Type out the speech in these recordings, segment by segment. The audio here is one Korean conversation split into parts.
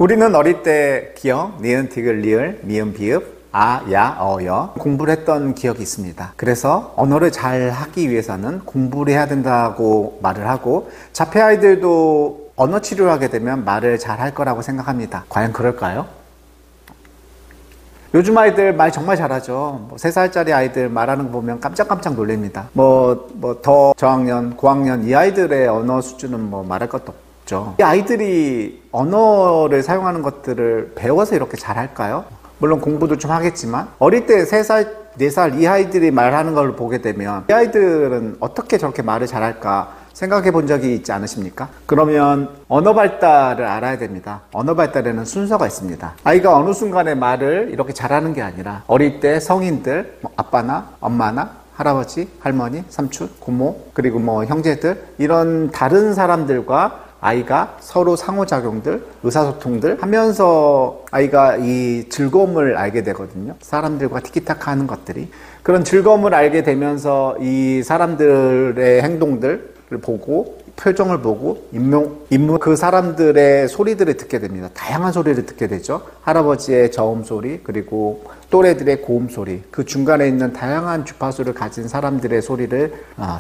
우리는 어릴 때 기역, 니은, 디귿, 리을, 미음, 비읍, 아, 야, 어, 여 공부를 했던 기억이 있습니다. 그래서 언어를 잘 하기 위해서는 공부를 해야 된다고 말을 하고, 자폐 아이들도 언어 치료를 하게 되면 말을 잘 할 거라고 생각합니다. 과연 그럴까요? 요즘 아이들 말 정말 잘하죠. 3살짜리 아이들 말하는 거 보면 깜짝깜짝 놀랍니다. 더 저학년, 고학년 이 아이들의 언어 수준은 말할 것도 없죠. 이 아이들이 언어를 사용하는 것들을 배워서 이렇게 잘할까요? 물론 공부도 좀 하겠지만 어릴 때 3살, 4살 이 아이들이 말하는 걸 보게 되면 이 아이들은 어떻게 저렇게 말을 잘할까 생각해 본 적이 있지 않으십니까? 그러면 언어 발달을 알아야 됩니다. 언어 발달에는 순서가 있습니다. 아이가 어느 순간에 말을 이렇게 잘하는 게 아니라 어릴 때 성인들, 아빠나 엄마나 할아버지, 할머니, 삼촌, 고모, 그리고 형제들 이런 다른 사람들과 아이가 서로 상호작용들, 의사소통들 하면서 아이가 이 즐거움을 알게 되거든요. 사람들과 티키타카 하는 것들이. 그런 즐거움을 알게 되면서 이 사람들의 행동들을 보고 표정을 보고 인물 그 사람들의 소리들을 듣게 됩니다. 다양한 소리를 듣게 되죠. 할아버지의 저음 소리, 그리고 또래들의 고음 소리, 그 중간에 있는 다양한 주파수를 가진 사람들의 소리를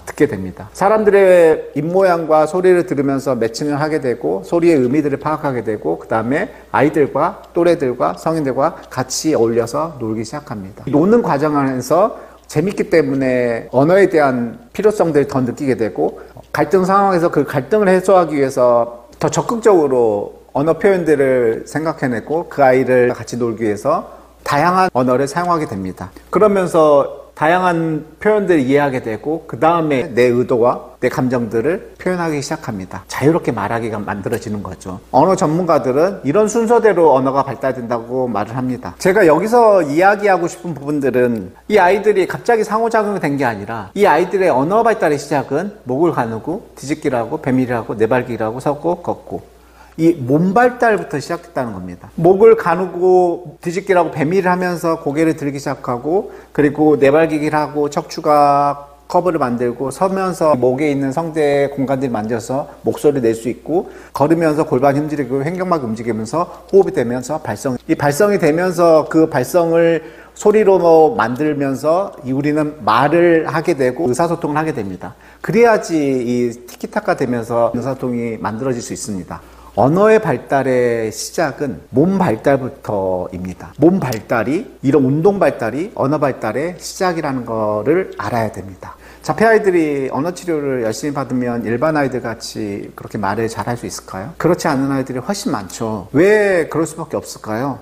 듣게 됩니다. 사람들의 입모양과 소리를 들으면서 매칭을 하게 되고 소리의 의미들을 파악하게 되고 그 다음에 아이들과 또래들과 성인들과 같이 어울려서 놀기 시작합니다. 노는 과정 안에서 재밌기 때문에 언어에 대한 필요성들을 더 느끼게 되고 갈등 상황에서 그 갈등을 해소하기 위해서 더 적극적으로 언어 표현들을 생각해내고 그 아이를 같이 놀기 위해서 다양한 언어를 사용하게 됩니다. 그러면서 다양한 표현들을 이해하게 되고 그 다음에 내 의도와 내 감정들을 표현하기 시작합니다. 자유롭게 말하기가 만들어지는 거죠. 언어 전문가들은 이런 순서대로 언어가 발달된다고 말을 합니다. 제가 여기서 이야기하고 싶은 부분들은 이 아이들이 갑자기 상호작용이 된 게 아니라 이 아이들의 언어 발달의 시작은 목을 가누고 뒤집기라고 배밀이라고 내발기라고 서고 걷고 이 몸 발달부터 시작했다는 겁니다. 목을 가누고 뒤집기라고 배밀을 하면서 고개를 들기 시작하고 그리고 내발기기를 하고 척추가 커브를 만들고 서면서 목에 있는 성대 공간들이 만져서 목소리를 낼 수 있고 걸으면서 골반 힘들이고 횡격막 움직이면서 호흡이 되면서 이 발성이 되면서 그 발성을 소리로 만들면서 우리는 말을 하게 되고 의사소통을 하게 됩니다. 그래야지 이 티키타카 되면서 의사소통이 만들어질 수 있습니다. 언어의 발달의 시작은 몸 발달부터입니다. 몸 발달이, 이런 운동 발달이 언어 발달의 시작이라는 거를 알아야 됩니다. 자폐 아이들이 언어 치료를 열심히 받으면 일반 아이들 같이 그렇게 말을 잘할 수 있을까요? 그렇지 않은 아이들이 훨씬 많죠. 왜 그럴 수밖에 없을까요?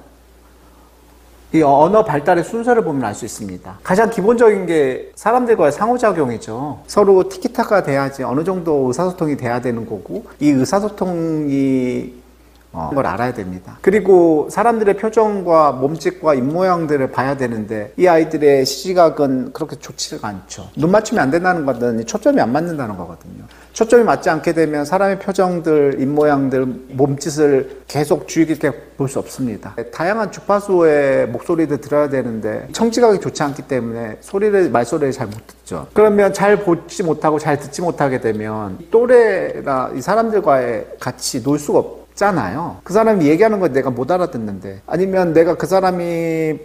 이 언어 발달의 순서를 보면 알 수 있습니다. 가장 기본적인 게 사람들과의 상호작용이죠. 서로 티키타카 돼야지 어느 정도 의사소통이 돼야 되는 거고 이 의사소통이 걸 알아야 됩니다. 그리고 사람들의 표정과 몸짓과 입모양들을 봐야 되는데 이 아이들의 시각은 그렇게 좋지가 않죠. 눈 맞춤이 안 된다는 것은 초점이 안 맞는다는 거거든요. 초점이 맞지 않게 되면 사람의 표정들, 입모양들, 몸짓을 계속 주의 깊게 볼 수 없습니다. 다양한 주파수의 목소리를 들어야 되는데 청지각이 좋지 않기 때문에 말소리를 잘 못 듣죠. 그러면 잘 보지 못하고 잘 듣지 못하게 되면 또래나 이 사람들과의 같이 놀 수가 없잖아요. 그 사람이 얘기하는 걸 내가 못 알아듣는데 아니면 내가 그 사람이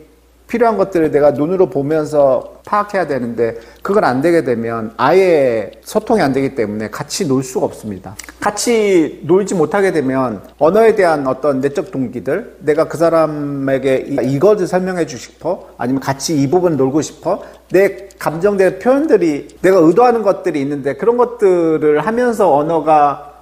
필요한 것들을 내가 눈으로 보면서 파악해야 되는데 그걸 안 되게 되면 아예 소통이 안 되기 때문에 같이 놀 수가 없습니다. 같이 놀지 못하게 되면 언어에 대한 어떤 내적 동기들, 내가 그 사람에게 이것을 설명해 주고 싶어, 아니면 같이 이 부분 놀고 싶어, 내 감정된 표현들이 내가 의도하는 것들이 있는데 그런 것들을 하면서 언어가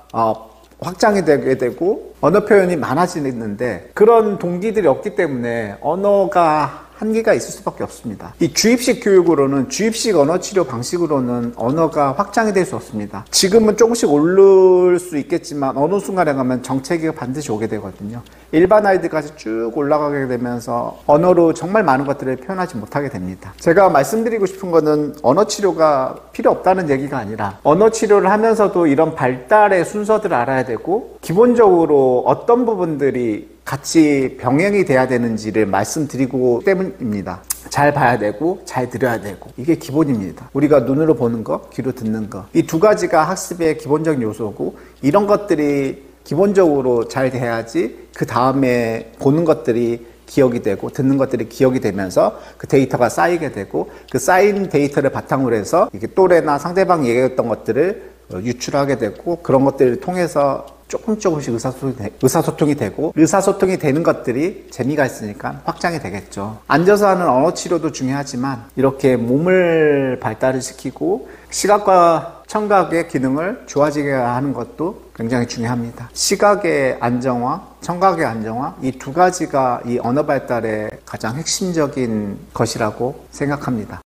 확장이 되게 되고 언어 표현이 많아지는데 그런 동기들이 없기 때문에 언어가 한계가 있을 수밖에 없습니다. 이 주입식 교육으로는, 주입식 언어 치료 방식으로는 언어가 확장이 될 수 없습니다. 지금은 조금씩 오를 수 있겠지만 어느 순간에 가면 정체기가 반드시 오게 되거든요. 일반 아이들까지 쭉 올라가게 되면서 언어로 정말 많은 것들을 표현하지 못하게 됩니다. 제가 말씀드리고 싶은 거는 언어 치료가 필요 없다는 얘기가 아니라 언어 치료를 하면서도 이런 발달의 순서들을 알아야 되고 기본적으로 어떤 부분들이 같이 병행이 돼야 되는지를 말씀드리고 때문입니다. 잘 봐야 되고 잘 들어야 되고 이게 기본입니다. 우리가 눈으로 보는 거, 귀로 듣는 거 이 두 가지가 학습의 기본적인 요소고 이런 것들이 기본적으로 잘 돼야지 그 다음에 보는 것들이 기억이 되고 듣는 것들이 기억이 되면서 그 데이터가 쌓이게 되고 그 쌓인 데이터를 바탕으로 해서 이게 또래나 상대방이 얘기했던 것들을 유출하게 되고 그런 것들을 통해서 조금씩 의사소통이 되고 의사소통이 되는 것들이 재미가 있으니까 확장이 되겠죠. 앉아서 하는 언어 치료도 중요하지만 이렇게 몸을 발달을 시키고 시각과 청각의 기능을 좋아지게 하는 것도 굉장히 중요합니다. 시각의 안정화, 청각의 안정화 이 두 가지가 이 언어 발달의 가장 핵심적인 것이라고 생각합니다.